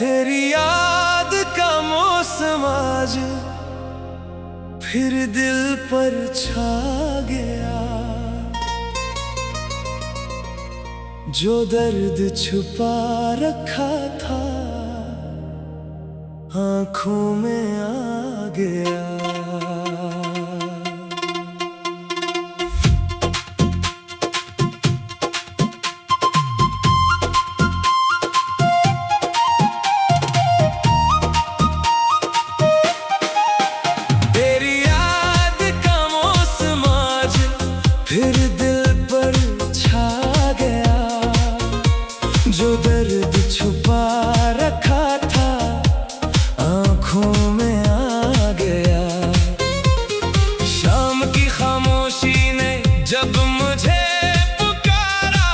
तेरी याद का मौसम आज फिर दिल पर छा गया। जो दर्द छुपा रखा था आंखों में आ गया। फिर दिल पर छा गया। जो दर्द छुपा रखा था आंखों में आ गया। शाम की खामोशी ने जब मुझे पुकारा,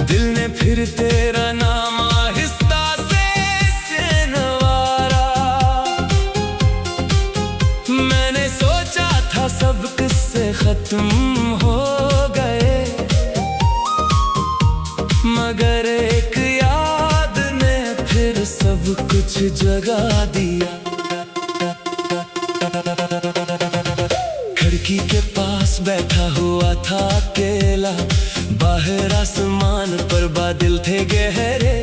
दिल ने फिर तेरा नाम आहिस्ता से नवारा। मैंने सोचा था सब किस्से खत्म हो गए, मगर एक याद ने फिर सब कुछ जगा दिया। खिड़की के पास बैठा हुआ था अकेला, बाहर आसमान पर बादल थे गहरे।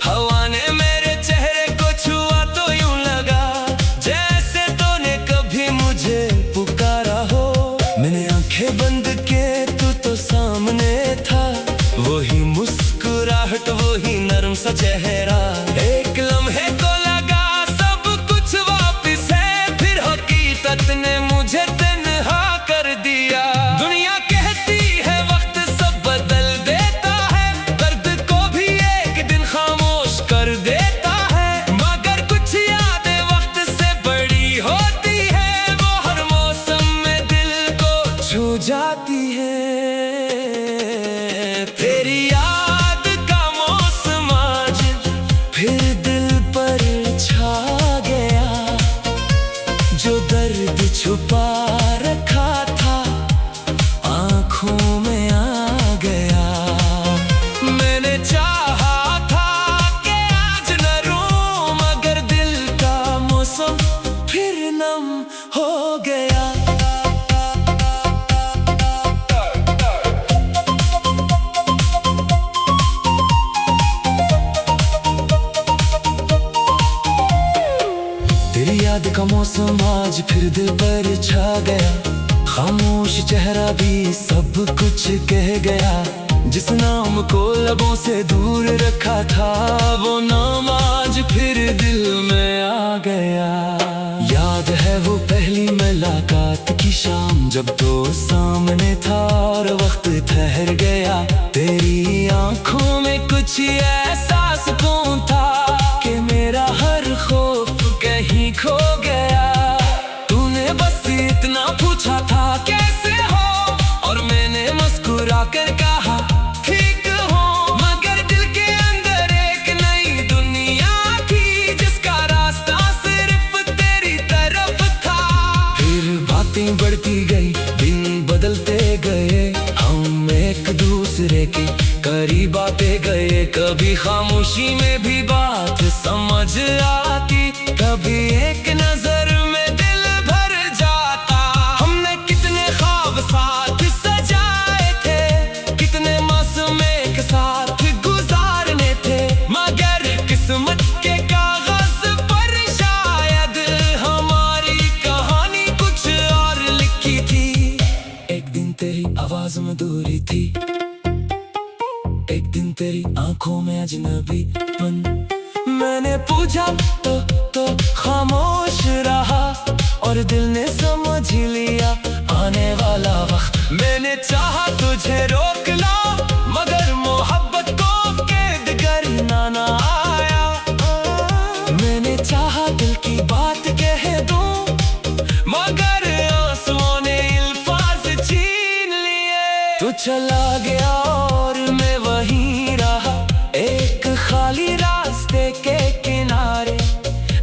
हवा ने मेरे चेहरे को छुआ तो यूं लगा जैसे तूने कभी मुझे पुकारा हो। मैंने आंखें बंद किए तो सामने था, वही मुस्कुराहट वही नरम सा चेहरा। एक लम्हे को लगा सब कुछ वापिस है, फिर हकीकत ने मुझे तन्हा कर दिया। दुनिया कहती है वक्त सब बदल देता है, दर्द को भी एक दिन खामोश कर देता है। मगर कुछ यादें वक्त से बड़ी होती है, वो हर मौसम में दिल को छू जाती है। तेरी याद का मौसम आज फिर दिल पर छा गया। जो दर्द छुपा रखा था आंखों में आ गया। मैंने चाहा था कि आज न रोऊं, मगर दिल का मौसम फिर नम हो गया। तेरी याद का मौसम आज फिर दिल पर छा गया। खामोश चेहरा भी सब कुछ कह गया। जिस नाम को लबों से दूर रखा था, वो नाम आज फिर दिल में आ गया। याद है वो पहली मुलाकात की शाम, जब तो सामने था और वक्त ठहर गया। तेरी आंखों में कुछ ऐसा सुकून था कि मेरा हर खौफ कहीं खो गया। तूने बस इतना पूछा था कैसे हो, और मैंने मुस्कुरा कर कहा ठीक हो। मगर दिल के अंदर एक नई दुनिया थी, जिसका रास्ता सिर्फ तेरी तरफ था। फिर बातें बढ़ती गई, दिन बदलते गए, हम एक दूसरे के करीब आते गए। कभी खामोशी में भी बात समझ आती, कभी एक नजर में दिल भर जाता। हमने कितने ख्वाब साथ सजाए थे, कितने मौसम एक साथ गुजारने थे, मगर किस्मत के कागज पर शायद हमारी कहानी कुछ और लिखी थी। एक दिन तेरी आवाज में दूरी थी, एक दिन तेरी आंखों में अजनबीपन। मैंने पूछा तो खामोश रहा, और दिल ने समझ लिया आने वाला वक्त। मैंने चाहा तुझे रोक ला, मगर मोहब्बत को कैद करना ना आया। मैंने चाहा दिल की बात कह दूं, मगर आंसुओं ने अल्फाज छीन लिए। तू चला गया और मैं वहीं रहा, एक खाली रास्ते के किनारे।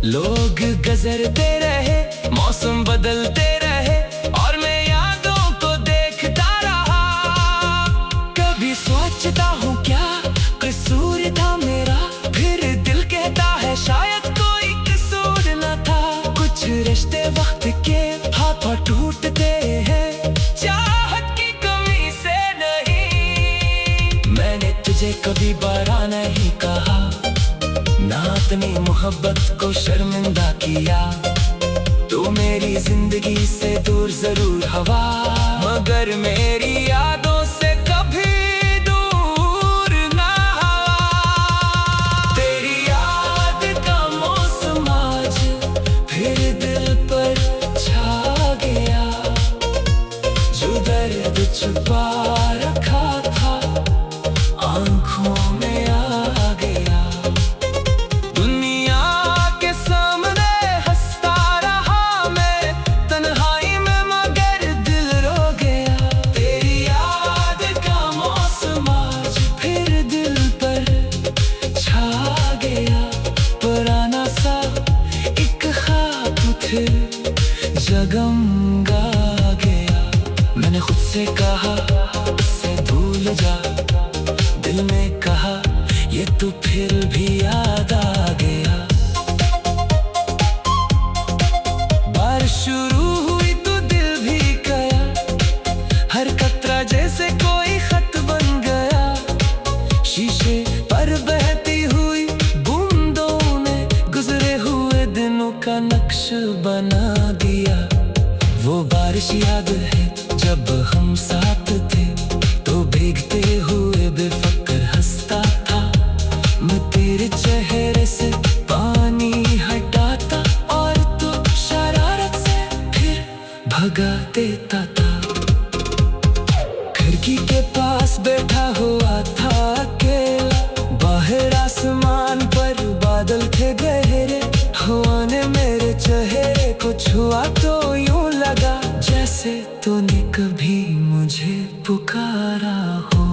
लोग गुजरते रहे, मौसम बदलते रहे और मैं यादों को देखता रहा। कभी सोचता हूँ क्या कसूर था मेरा, फिर दिल कहता है शायद कोई कसूर न था। कुछ रिश्ते वक्त के हाथों टूटते हैं, चाहत की कमी से नहीं। मैंने तुझे कभी बुरा नहीं कहा, ना अपनी मोहब्बत को शर्मिंदा किया। तू मेरी जिंदगी से दूर जरूर हवा, मगर मेरी यादों से कभी दूर ना हवा। तेरी याद का मौसम आज फिर दिल पर छा गया, जो दर्द छुपा रखा था आंखों में आ गया। जगमगा गया, मैंने खुद से कहा इससे भूल जा, दिल में कहा ये तू फिर भी याद आ गया। बारिश शुरू हुई तो दिल भी गया, हर कतरा जैसे कोई खत बन गया। शीशे पर बहती हुई बूंदों ने गुजरे हुए दिनों का नक्श बना दिया। वो बारिश याद है जब हम साथ थे, तो भीगते हुए बेफिक्र हंसता था। मैं तेरे चेहरे से पानी हटाता और तू शरारत से फिर भगा देता था। खिड़की के पास बैठा हुआ था अकेला, बाहर आसमान पर बादल थे गहरे। हवा ने मेरे चेहरे को छुआ तो यूं लगा जैसे तूने कभी मुझे पुकारा हो।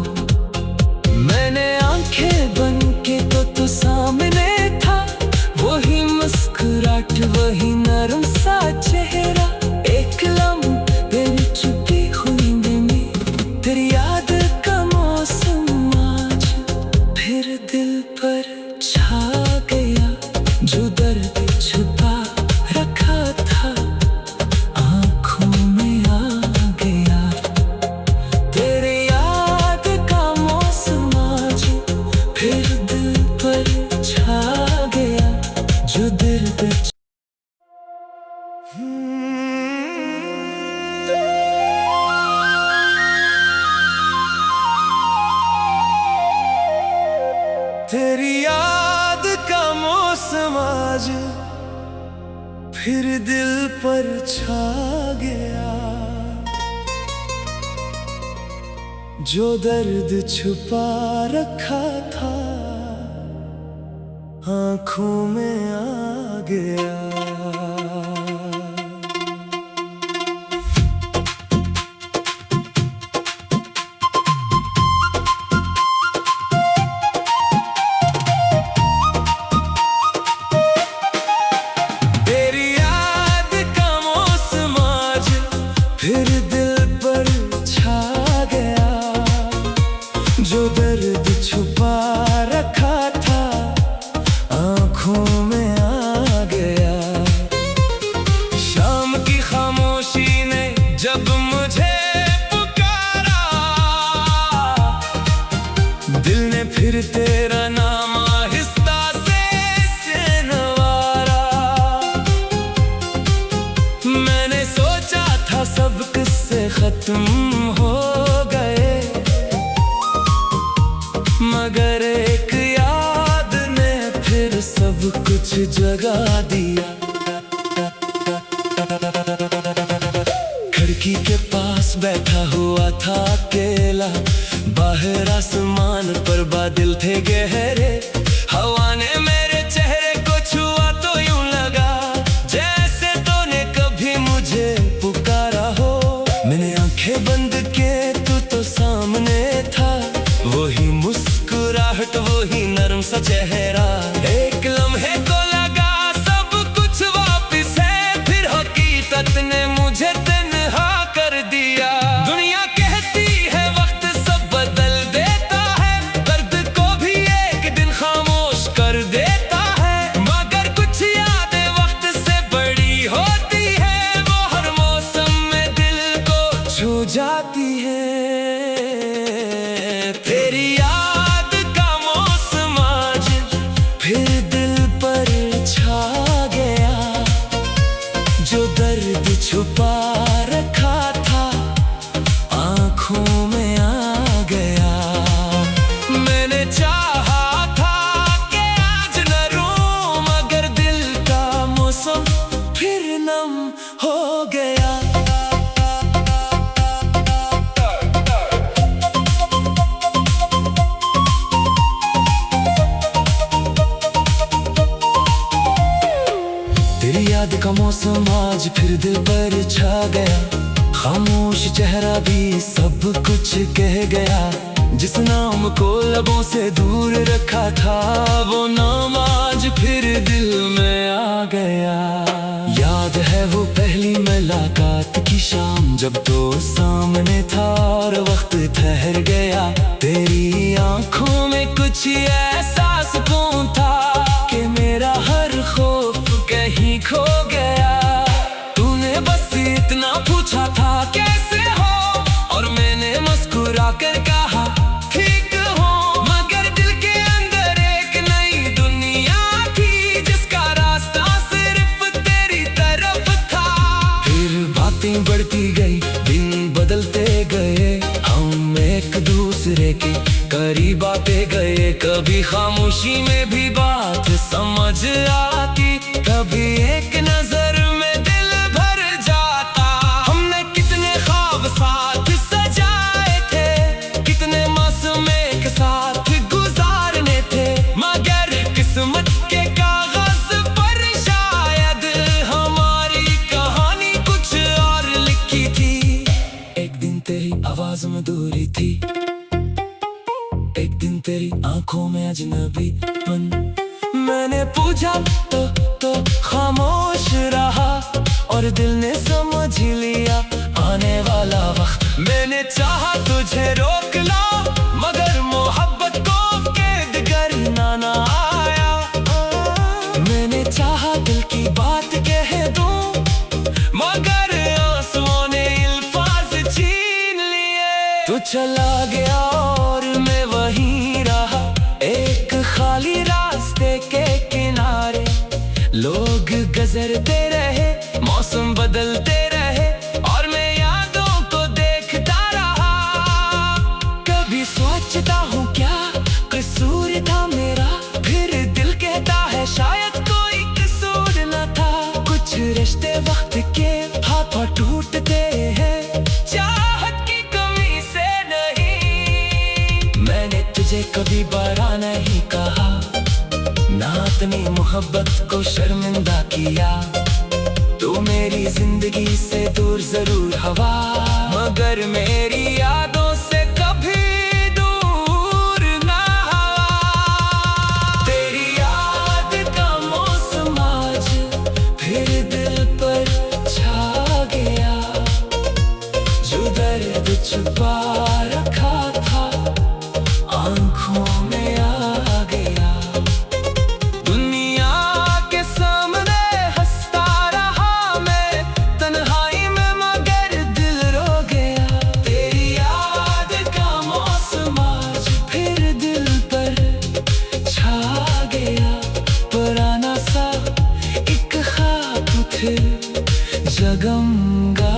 मैंने आंखें बंद की तो तू सामने था, वही मुस्कुराहट वही नरम सा चेहरा। एक लम्हे तेरी छुपी हुई में तेरी याद का मौसम आज फिर दिल पर छा गया, जो दर्द छुपा रखा था आंखों में आ गया। तेरे याद का मौसम आज फिर दिल पर छा गया, जो दर्द तेरी याद का मौसम आज फिर दिल पर छा गया, जो दर्द छुपा रखा था आंखों में आ गया। फिर दिल पर छा गया, जो दर्द छुपा रखा था आंखों में आ गया। शाम की खामोशी ने जब मुझे पुकारा, दिल ने फिर तेरा नाम आहिस्ता से नवारा। मैंने सोचा था सब किस्से खत्म हो गए, मगर एक याद ने फिर सब कुछ जगा दिया। खिड़की के पास बैठा हुआ था अकेला, बाहर आसमान पर बादल थे गहरे। हवा ने मेरे चेहरे को छुआ तो यूं लगा जैसे तूने कभी मुझे पुकारा हो। मैंने आंखें बंद के तू तो सामने था, वही मुस्कुराहट वही नरम सा चेहरा। एक लम्हे को लगा सब कुछ वापस छुपा रखा था आंखों में आ गया। मैंने चाहा था कि आज न रोऊं, मगर दिल का मौसम फिर नम हो गया। तेरी याद का मौसम आज फिर दिल पर छा गया। खामोश चेहरा भी सब कुछ कह गया। जिस नाम को लबों से दूर रखा था, वो नाम आज फिर दिल में आ गया। याद है वो पहली मुलाकात की शाम, जब तो सामने था और वक्त ठहर गया। तेरी आंखों में कुछ ऐसा सुकून था कि मेरा हर खौफ कहीं खो गया। तूने बस इतना पूछा था कैसे हो, और मैंने मुस्कुरा कर कहा ठीक हो। मगर दिल के अंदर एक नई दुनिया थी, जिसका रास्ता सिर्फ तेरी तरफ था। फिर बातें बढ़ती गई, दिन बदलते गए, हम एक दूसरे के करीब आते गए। कभी खामोशी में भी बात समझ आती, कभी एक नजर में दिल भर जाता। हमने कितने ख्वाब साथ सजाए थे, कितने मासूम एक साथ गुजारने थे, मगर किस्मत के कागज पर शायद हमारी कहानी कुछ और लिखी थी। एक दिन तेरी आवाज में दूरी थी, एक दिन तेरी आंखों में अजनबीपन। मैंने पूछा तो खामोश रहा, और दिल ने समझ लिया आने वाला वक्त। मैंने चाहा तुझे रोक ला, मगर मोहब्बत को कैद करना ना आया। मैंने चाहा दिल की बात कह दूं, मगर आंसुओं ने अल्फाज छीन लिए। तू चला गया और मैं वहीं रहा, एक खाली रास्ते के किनारे। लोग गुजरते रहे, मौसम बदलते रहे, और मैं यादों को देखता रहा। कभी सोचता हूँ क्या कसूर था मेरा, फिर दिल कहता है शायद कोई कसूर न था। कुछ रिश्ते वक्त के हाथों टूटते हैं, चाहत की कमी से नहीं। मैंने तुझे कभी बुरा नहीं कहा, ना अपनी मोहब्बत को शर्मिंदा किया। तू मेरी जिंदगी से दूर जरूर हवा, मगर मेरी यादों से कभी दूर ना हवा। तेरी याद का मौसम आज फिर दिल पर छा गया। जो दर्द छुपा रखा था आंखों में आ गया। जगमगा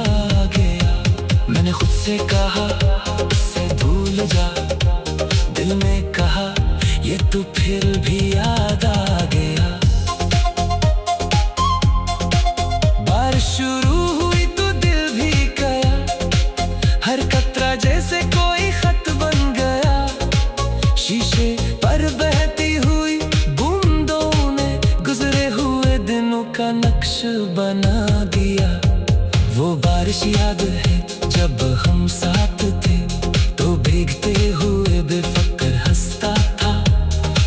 गया। मैंने खुद से कहा इससे भूल जा, दिल में कहा ये तो फिर भी याद आ गया। बारिश शुरू हुई तो दिल भी गया, हर कतरा जैसे कोई खत बन गया। शीशे पर बहती हुई बूंदों ने गुजरे हुए दिनों का नक्श बना दिया। वो बारिश याद है जब हम साथ थे, तो भीगते हुए बेफिक्र हंसता था।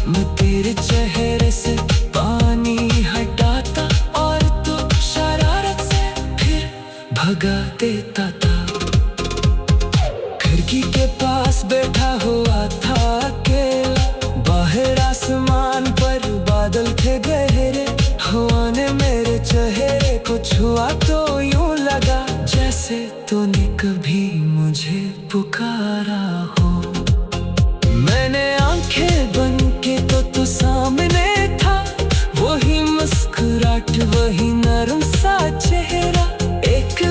मैं तेरे चेहरे से पानी हटाता, और तू शरारत से फिर भगा देता था। खिड़की के पास बैठा हुआ था अकेला, बाहर आसमान पर बादल थे गहरे। हवा ने मेरे चेहरे को छुआ तो यूं लगा जैसे तूने कभी मुझे पुकारा हो। मैंने आंखें बंद की तो तू सामने था, वही मुस्कुराहट वही नरम सा चेहरा। एक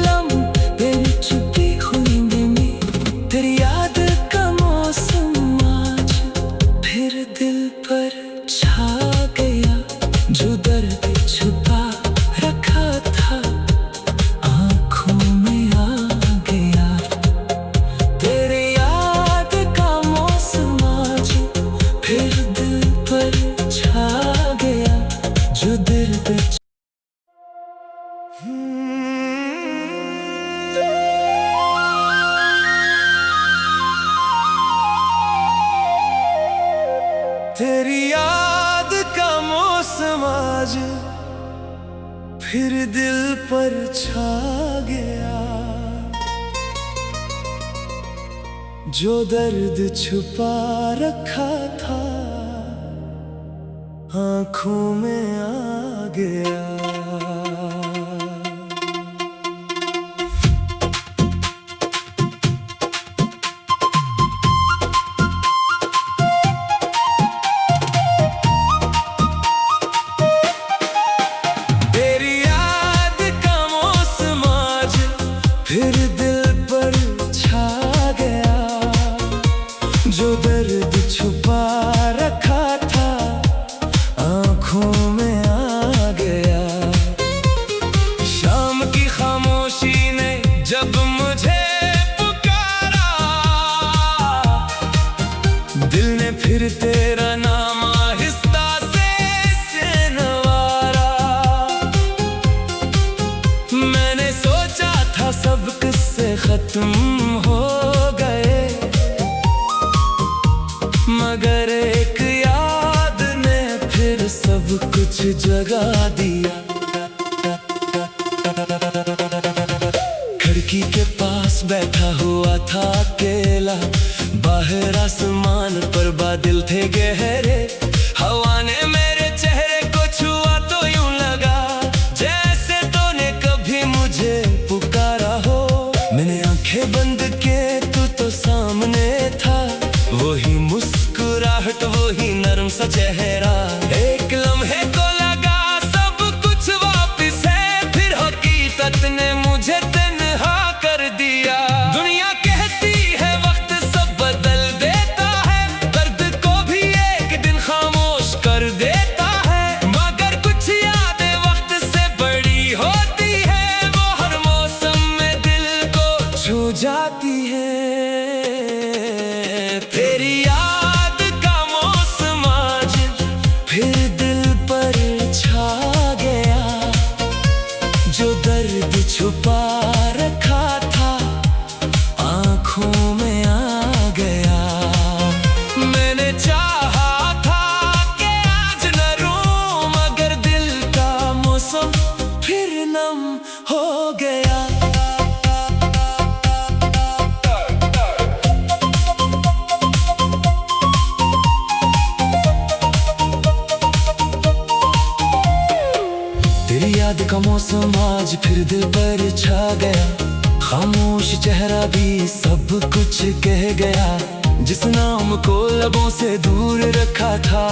तेरी याद का मौसम आज फिर दिल पर छा गया, जो दर्द छुपा रखा था आंखों में आ गया। फिर दिल पर छा गया, जो दर्द छुपा रखा था आंखों में आ गया। शाम की खामोशी ने जब मुझे पुकारा, दिल ने फिर तेरा नाम आहिस्ता से नवारा। मैंने सोचा था सब किस्से खत्म हो गए, मगर एक याद ने फिर सब कुछ जगा दिया। खिड़की के पास बैठा हुआ था अकेला, बाहर आसमान पर बादल थे गहरे। हवा ने मेरे चेहरे को छुआ तो यूं लगा जैसे तूने कभी मुझे पुकारा हो। मैंने आंखें बंद के तू तो सामने था, वही मुस्कुराहट वही नरम सा चेहरा। एक लम्हे को लगा सब कुछ वापिस है, फिर हकीकत ने मुझे तन्हा कर दिया। दुनिया कहती है वक्त सब बदल देता है, दर्द को भी एक दिन खामोश कर देता है, मगर कुछ यादें वक्त से बड़ी होती है, वो हर मौसम में दिल को छू जाती है। तेरी याद का मौसम आज फिर दिल पर छा गया, जो दर्द छुपा रखा था आंखों में आ गया। मैंने चाहा था कि आज न रोऊं, मगर दिल का मौसम फिर नम हो गया। तेरी याद का मौसम आज फिर दिल पर छा गया, खामोश चेहरा भी सब कुछ कह गया। जिस नाम को लबों से दूर रखा था,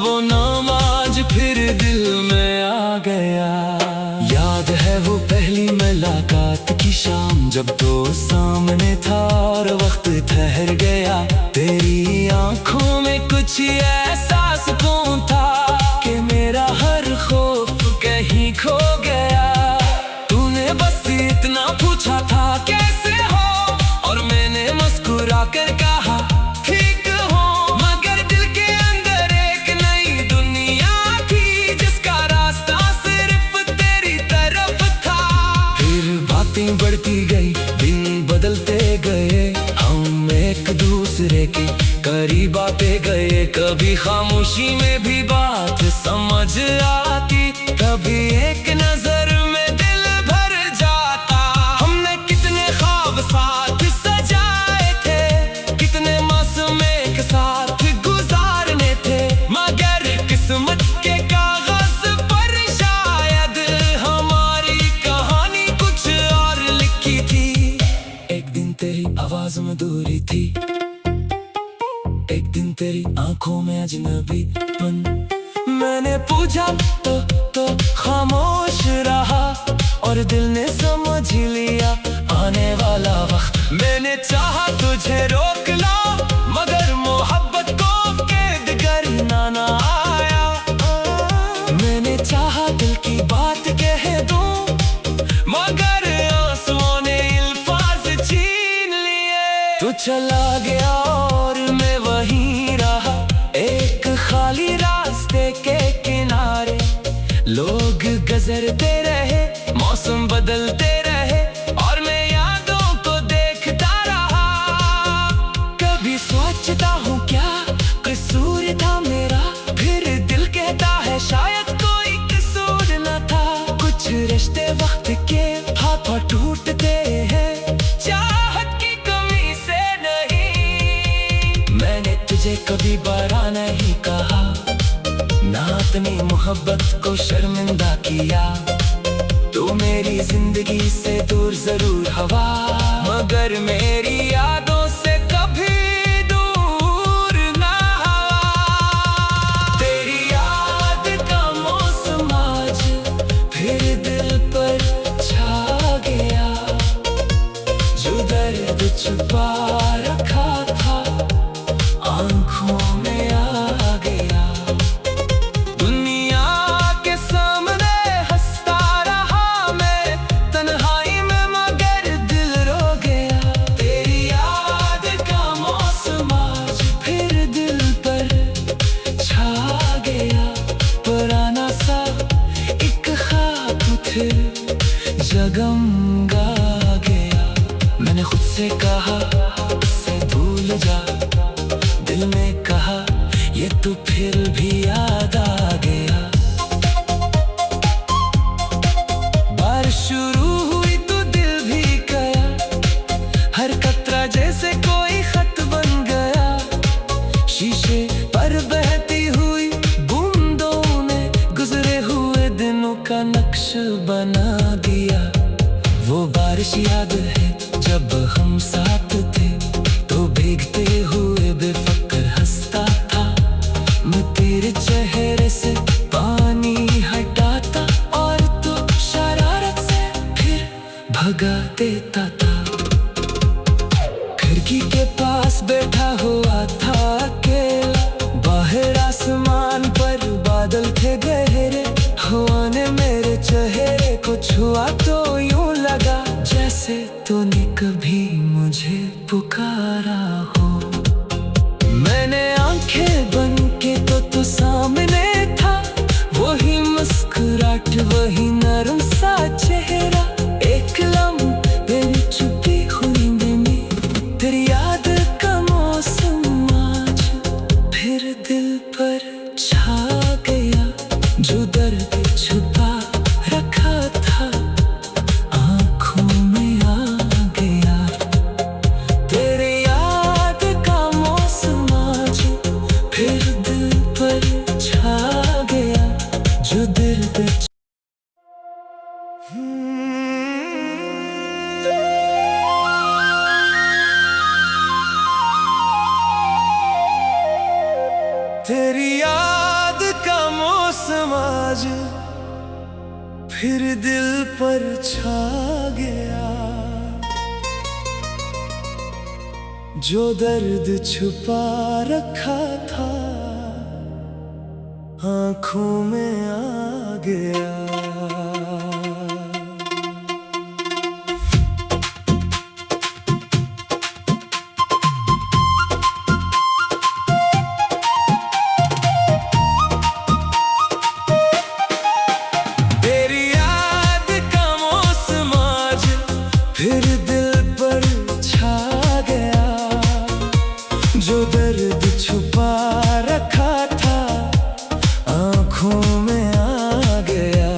वो नाम आज फिर दिल में आ गया। याद है वो पहली मुलाकात की शाम, जब तो सामने था और वक्त ठहर गया। तेरी आंखों में कुछ ऐसा सुकून था कि मेरा हर खौफ कहीं खो गया। तूने बस इतना पूछा था कैसे हो, और मैंने मुस्कुरा कर कहा ठीक हो, मगर दिल के अंदर एक नई दुनिया थी, जिसका रास्ता सिर्फ तेरी तरफ था। फिर बातें बढ़ती गई, दिन बदलते गए, हम एक दूसरे के करीब आते गए। कभी खामोशी में भी बात समझ आती, कभी एक नजर में दिल भर जाता। हमने कितने ख्वाब साथ सजाए थे, कितने मौसम एक साथ गुजारने थे, मगर किस्मत के कागज पर शायद हमारी कहानी कुछ और लिखी थी। एक दिन तेरी आवाज में दूरी थी, एक दिन तेरी आंखों में अजनबीपन। मैंने पूछा तो खामोश रहा, और दिल ने समझ लिया आने वाला वक्त। मैंने चाहा तुझे रोक ला, मगर मोहब्बत को कैद करना ना आया। मैंने चाहा दिल की बात कह दूं, मगर आंसुओं ने अल्फाज छीन लिए। तू चला गया और मैं वहीं रहा, एक खाली रास्ते के किनारे। लोग गुजरते रहे, मौसम रिश्ते वक्त के हाथों टूटते हैं, चाहत की कमी से नहीं। मैंने तुझे कभी बुरा नहीं कहा, ना अपनी मोहब्बत को शर्मिंदा किया। तू मेरी जिंदगी से दूर जरूर हवा, मगर मेरी यादों से कभी दूर ना हवा। तेरी याद का मौसम आज फिर दिल पर छा गया, जो दर्द छुपा रखा था आंखों में आ गया। दुनिया के सामने हंसता रहा मैं तन्हाई में, मगर दिल रो गया। तेरी याद का मौसम आज फिर दिल पर छा गया, पुराना सा एक ख्वाब फिर जगमगा गया। मैंने खुद से कहा उससे भूल जा, दिल में कहा ये तो फिर भी याद आ गया। बारिश शुरू हुई तो दिल भी गया, हर कतरा जैसे कोई खत बन गया। शीशे पर बहती हुई बूंदों ने गुजरे हुए दिनों का नक्श बना दिया। वो बारिश याद है जब हम साथ थे, तो भीगते हुए बेफिक्र हंसता था। मैं तेरे चेहरे से पानी हटाता और तू शरारत से फिर भगा देता था। खिड़की के पास बैठा हुआ था अकेला, बाहर आसमान पर बादल थे गहरे। हवा ने मेरे चेहरे को छुआ तो यूं लगा जैसे तूने कभी मुझे पुकारा हो। मैंने आंखें बंद की तो तू सामने था, वही मुस्कुराहट वही नरम सा चेहरा। एक लम्हे में छुपी हुई में तेरी याद का मौसम आज फिर दिल पर छा गया, जो दर्द छुपा रखा था आंखों में आ गया। तेरे याद का मौसम आज फिर दिल पर छा गया, जो दर्द तेरी याद का मौसम आज फिर दिल पर छा गया, जो दर्द छुपा रखा था आंखों में आ गया। फिर दिल पर छा गया, जो दर्द छुपा रखा था आंखों में आ गया।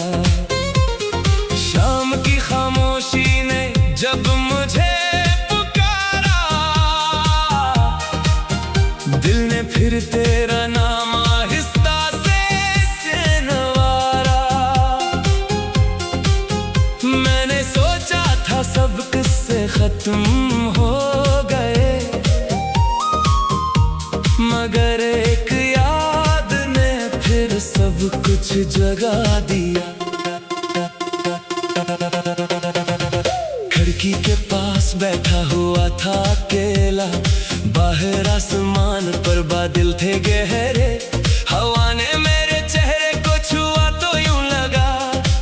शाम की खामोशी ने जब मुझे पुकारा, दिल ने फिर तेरा नाम आहिस्ता से नवारा। मैंने सोचा था सब किस्से खत्म हो गए, मगर एक याद ने फिर सब कुछ जगा दिया। खिड़की के पास बैठा हुआ था अकेला, बाहर आसमान पर बादल थे गहरे। हवा ने मेरे चेहरे को छुआ तो यूं लगा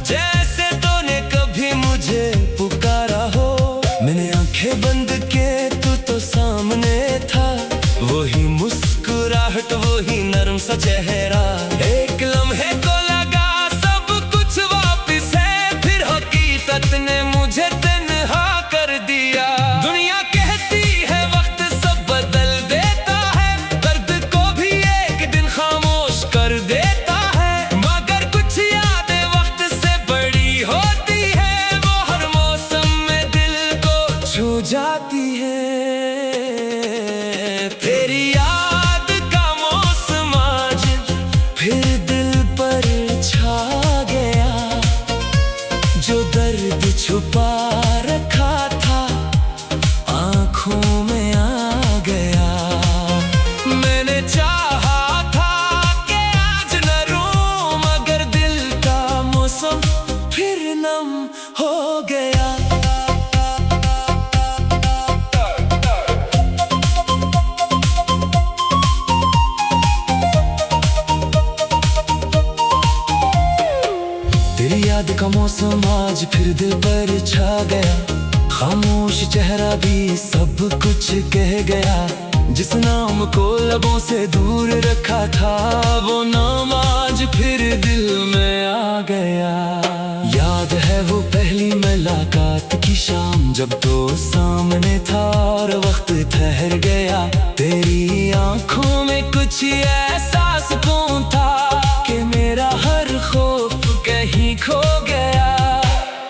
जैसे तूने कभी मुझे पुकारा हो। मैंने आंखें बंद के तू तो सामने था, वही मुस्कुराहट वही नरम सा चेहरा। एक लम्हे को लगा सब कुछ वापिस है, फिर हकीकत ने मुझे तन्हा कर दिया। दुनिया कहती है वक्त सब बदल देता है, दर्द को भी एक दिन खामोश कर देता है, मगर कुछ यादें वक्त से बड़ी होती दर्द छुपा रखा था आंखों में आ गया। मैंने चाहा था कि आज न रोऊं, मगर दिल का मौसम फिर नम हो गया। तेरी याद का मौसम आज फिर दिल पर छा गया। खामोश चेहरा भी सब कुछ कह गया। जिस नाम को लबों से दूर रखा था, वो नाम आज फिर दिल में आ गया। याद है वो पहली मुलाकात की शाम, जब तो सामने था और वक्त ठहर गया। तेरी आंखों में कुछ ऐसा सुकून था कि मेरा हर खौफ कहीं खो गया।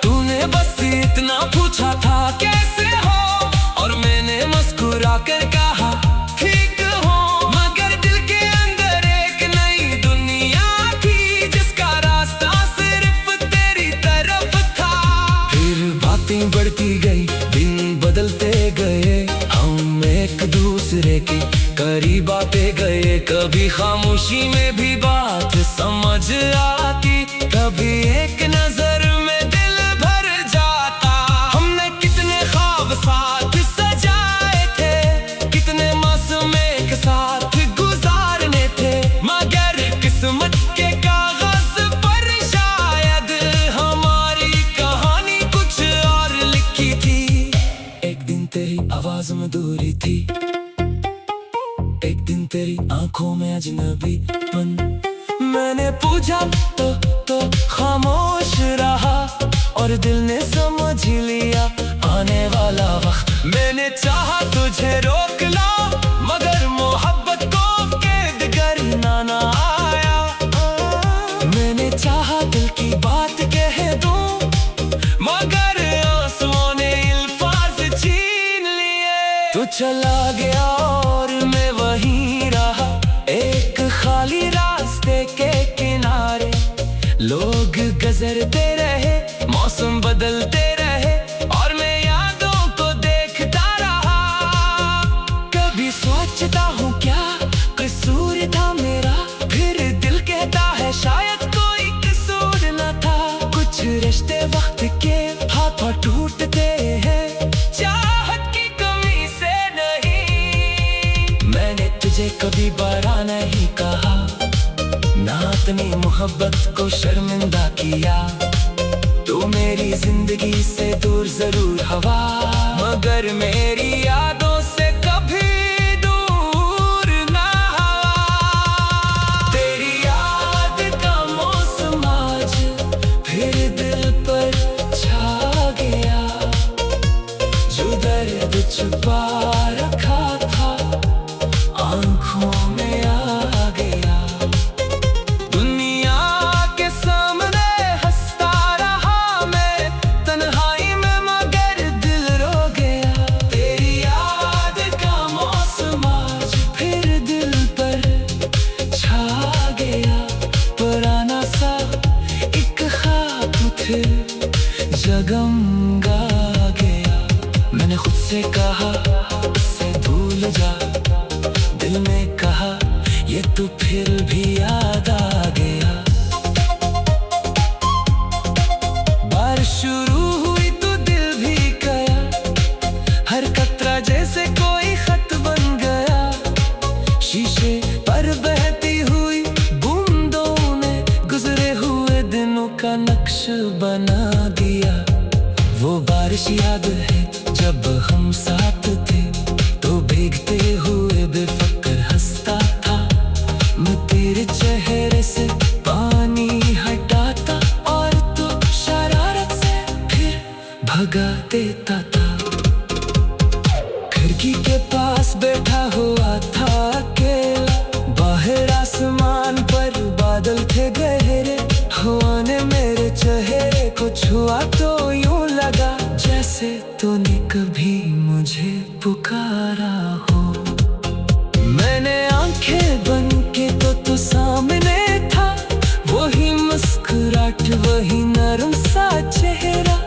तूने बस इतना पूछा था कैसे हो, और मैंने मुस्कुरा कर कहा ठीक हो। मगर दिल के अंदर एक नई दुनिया थी, जिसका रास्ता सिर्फ तेरी तरफ था। फिर बातें बढ़ती गई, दिन बदलते गए, हम एक दूसरे के करीब आते गए। कभी खामोशी में भी बात समझ आती, कभी एक नजर में दिल भर जाता। हमने कितने ख्वाब साथ सजाए थे, कितने मासूम एक साथ गुजारने थे, मगर किस्मत के कागज पर शायद हमारी कहानी कुछ और लिखी थी। एक दिन तेरी आवाज में दूरी थी, एक दिन तेरी आंखों में अजनबीपन। मैंने पूछा तो खामोश रहा, और दिल ने समझ लिया आने वाला वक्त। मैंने चाहा तुझे रोक ला, मगर मोहब्बत को कैद करना ना आया। मैंने चाहा दिल की बात कह दूं, मगर आंसुओं ने अल्फाज छीन लिए। तू चला गया और मैं वहीं रहा, एक खाली रास्ते के किनारे। लोग गुजरते रहे, मौसम बदलते रहे, और मैं यादों को देखता रहा। कभी सोचता हूँ क्या कसूर था मेरा, फिर दिल कहता है शायद कोई कसूर न था। कुछ रिश्ते वक्त के हाथों टूटते हैं, चाहत की कमी से नहीं। मैंने तुझे कभी बुरा नहीं कहा, ना अपनी मोहब्बत को शर्मिंदा किया। तू मेरी जिंदगी से दूर जरूर हवा, मगर मेरी यादों से कभी दूर ना हवा। तेरी याद का मौसम आज फिर दिल पर छा गया। जो दर्द छुपा रखा था आंखों में आ गया। जगमगा गया। मैंने खुद से कहा उससे भूल जा, दिल में कहा ये तो फिर भी याद आ गया। बारिश शुरू हुई तो दिल भी गया, हर कतरा जैसे कोई खत बन गया। शीशे पर बहती हुई बूंदों ने गुजरे हुए दिनों का नक्श बना दिया। वो बारिश याद है जब हम साथ थे, तो भीगते हुए बेफिक्र हंसता था। मैं तेरे चेहरे से पानी हटाता, और तो शरारत से फिर भगा देता था। खिड़की के पास बैठा हुआ था अकेला, बाहर आसमान पर बादल थे गहरे। हवा ने मेरे चेहरे को छुआ तो यूं लगा जैसे तूने कभी मुझे पुकारा हो। मैंने आंखें बंद की तो तू सामने था, वही मुस्कुराहट वही नरम सा चेहरा।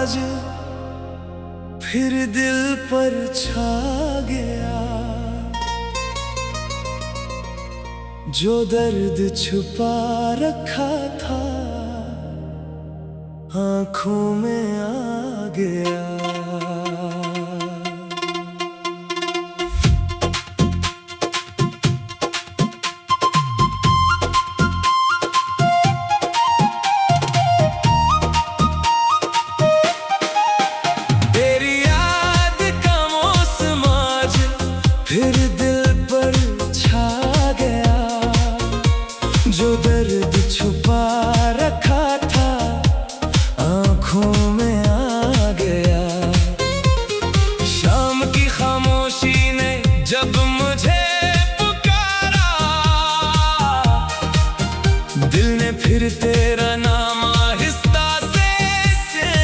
आज फिर दिल पर छा गया, जो दर्द छुपा रखा था आंखों में आ गया। फिर दिल पर छा गया, जो दर्द छुपा रखा था आंखों में आ गया। शाम की खामोशी ने जब मुझे पुकारा, दिल ने फिर तेरा नाम आहिस्ता से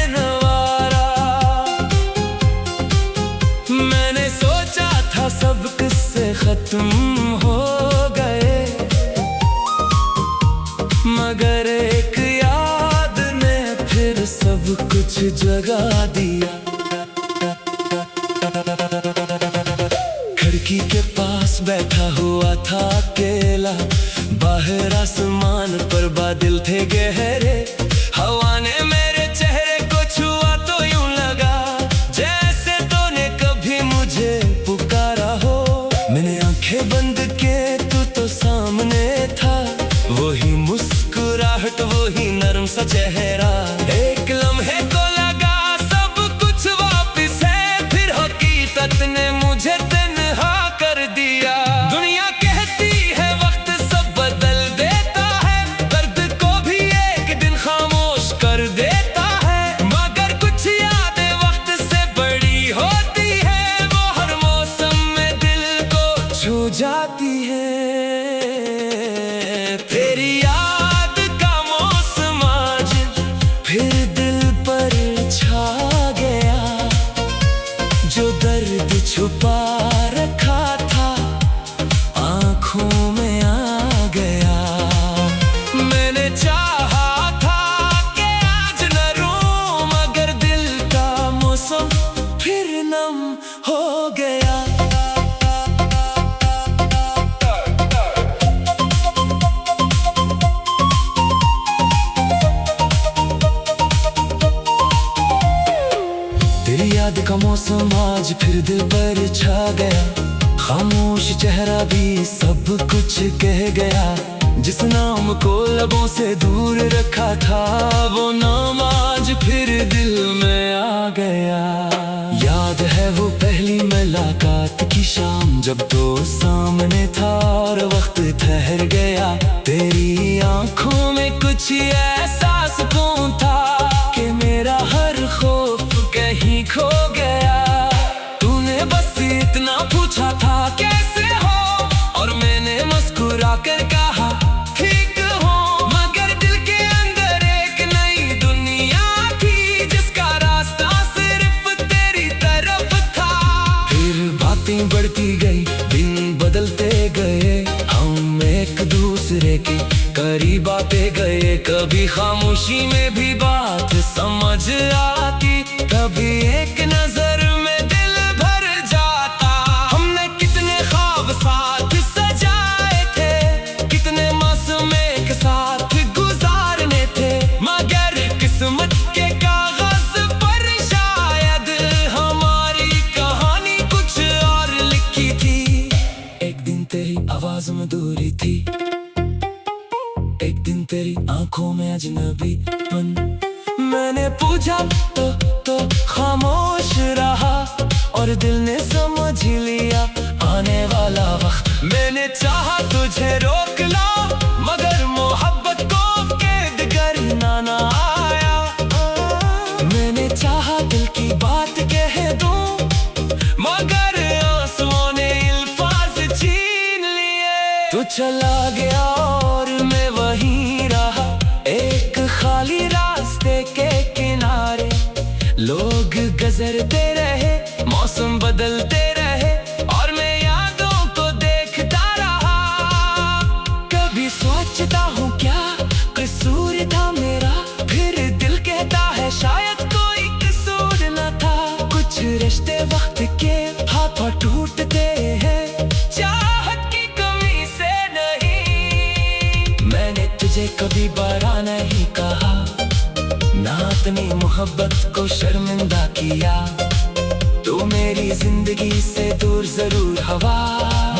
नवारा। मैंने सोचा था सब किस्से खत्म हो गए, मगर एक याद ने फिर सब कुछ जगा दिया। खिड़की के पास बैठा हुआ था अकेला, बाहर आसमान पर बादल थे गहरे। हवा ने मेरे चेहरे को छुआ तो यूं लगा जैसे तूने कभी मुझे पुकारा हो। मैंने आंखें बंद के तू तो सामने था, वही मुस्कुराहट वही नरम सा चेहरा। एक लम्हे को लगा सब कुछ वापिस है, फिर हकीकत ने मुझे तन्हा कर दिया। दुनिया कहती है वक्त सब बदल देता है, दर्द को भी एक दिन खामोश कर देता है। मगर कुछ यादें वक्त से बड़ी होती है, वो हर मौसम में दिल को छू जाती है। तेरी याद का मौसम आज फिर दिल पर छा गया, जो दर्द छुपा रखा था आंखों में आ गया। मैंने चाहा था कि आज न रोऊं, मगर दिल का मौसम फिर नम हो गया। तेरी याद का मौसम आज फिर दिल पर छा गया, खामोश चेहरा भी सब कुछ कह गया। जिस नाम को लबों से दूर रखा था, वो नाम आज फिर दिल में आ गया। याद है वो पहली मुलाकात की शाम, जब तो सामने था और वक्त ठहर गया। तेरी आंखों में कुछ ऐसा सुकून था कि मेरा हर खौफ कहीं खो गया। तूने बस इतना पूछा था कैसे हो, और मैंने मुस्कुरा कर कहा ठीक हो। मगर दिल के अंदर एक नई दुनिया थी, जिसका रास्ता सिर्फ तेरी तरफ था। फिर बातें बढ़ती गई, दिन बदलते गए, हम एक दूसरे के करीब आते गए। कभी खामोशी में भी बात समझ आती, कभी एक नजर में दिल भर जाता। हमने कितने ख्वाब साथ सजाए थे, कितने मौसम एक साथ गुजारने थे, मगर किस्मत के कागज पर शायद हमारी कहानी कुछ और लिखी थी। एक दिन तेरी आवाज में दूरी थी, एक दिन तेरी आंखों में अजनबीपन। मैंने पूछा तो खामोश रहा, और दिल ने समझ लिया आने वाला वक्त। मैंने चाहा तुझे रोक ला, मगर मोहब्बत को कैद करना ना आया। मैंने चाहा दिल की बात कह दूं, मगर आंसुओं ने अल्फाज छीन लिए। तू चला गया और मैं वहीं रहा, एक खाली रास्ते के किनारे। लोग गुजरते रहे, मौसम बदलते रहे, और मैं यादों को देखता रहा। कभी सोचता हूँ क्या कसूर था मेरा, फिर दिल कहता है शायद कोई अपनी मोहब्बत को शर्मिंदा किया। तो मेरी जिंदगी से दूर जरूर हवा,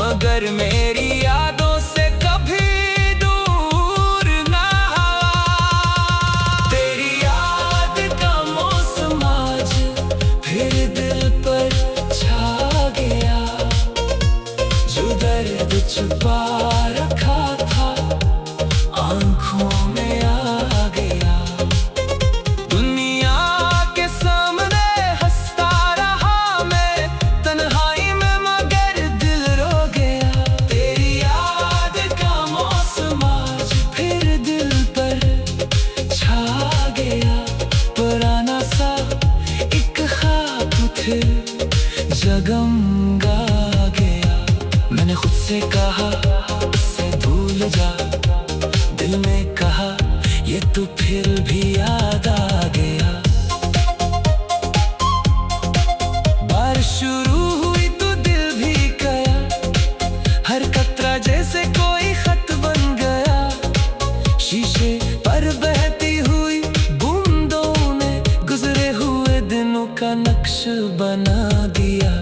मगर मेरी यादों से कभी दूर ना हवा। तेरी याद का मौसम आज फिर दिल पर छा गया, जो दर्द छुपा रखा था आंखों में आ गया। दुनिया के सामने हंसता रहा मैं तन्हाई में, मगर दिल रो गया। तेरी याद का मौसम आज फिर दिल पर छा गया। पुराना सा एक ख्वाब फिर जगमगा गया। मैंने खुद से कहा इसे भूल जा, दिल में कहा ये तो फिर भी याद आ गया। बारिश शुरू हुई तो दिल भी गया, हर कतरा जैसे कोई खत बन गया। शीशे पर बहती हुई बूंदों ने गुजरे हुए दिनों का नक्श बना दिया।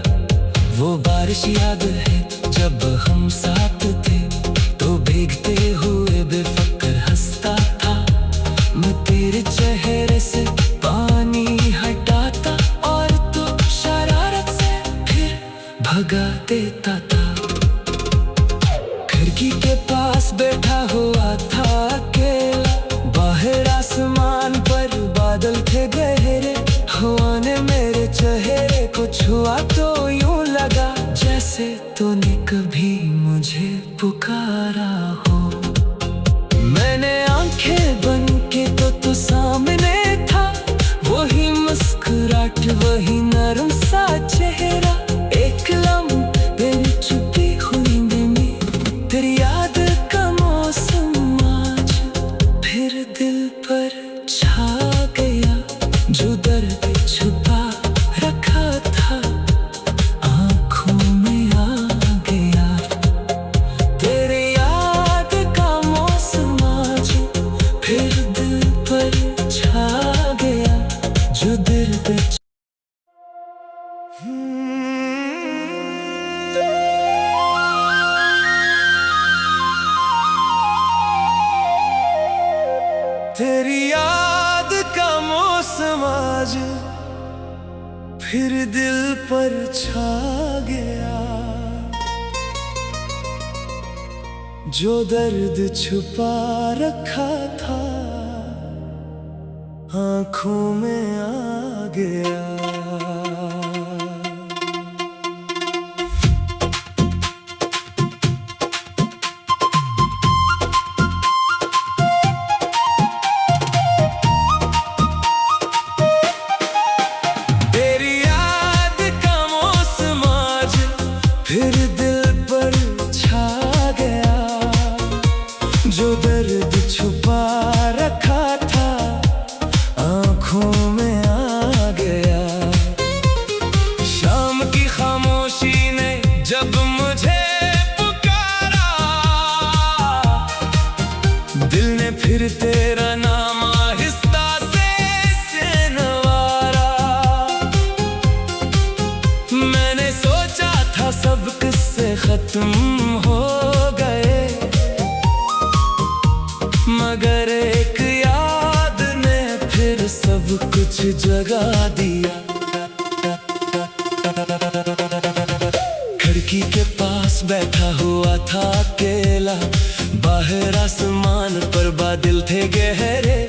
वो बारिश याद है जब हम साथ थे, तो भीगते हुए बेफिक्र हंसता था। मैं तेरे चेहरे से पानी हटाता और तू शरारत से फिर भगा देता था। खिड़की के पास बैठा हुआ था अकेला, बाहर आसमान पर बादल थे गहरे। हवा ने मेरे चेहरे को छुआ तो यूं लगा जैसे तूने कभी मुझे पुकारा हो। मैंने आंखें बंद की तो तू सामने था, वही मुस्कुराहट वही नरम सा चेहरा। एक लम्हे तेरी छुपी हुई में तेरी याद का मौसम आज फिर दिल पर छा गया, जो दर्द छुपा रखा था आंखों में आ गया। तेरे याद का मौसम आज फिर दिल पर छा गया, जो दर्द तेरी याद का मौसम आज फिर दिल पर छा गया, जो दर्द छुपा रखा था आंखों में आ गया। फिर दिल पर छा गया, जो दर्द छुपा रखा था आंखों में आ गया। शाम की खामोशी ने जब मुझे पुकारा, दिल ने फिर तेरा नाम आहिस्ता से नवारा। मैंने सोचा था सब किस्से खत्म हो गए, मगर एक याद ने फिर सब कुछ जगा दिया। खिड़की के पास बैठा हुआ था अकेला, बाहर आसमान पर बादल थे गहरे।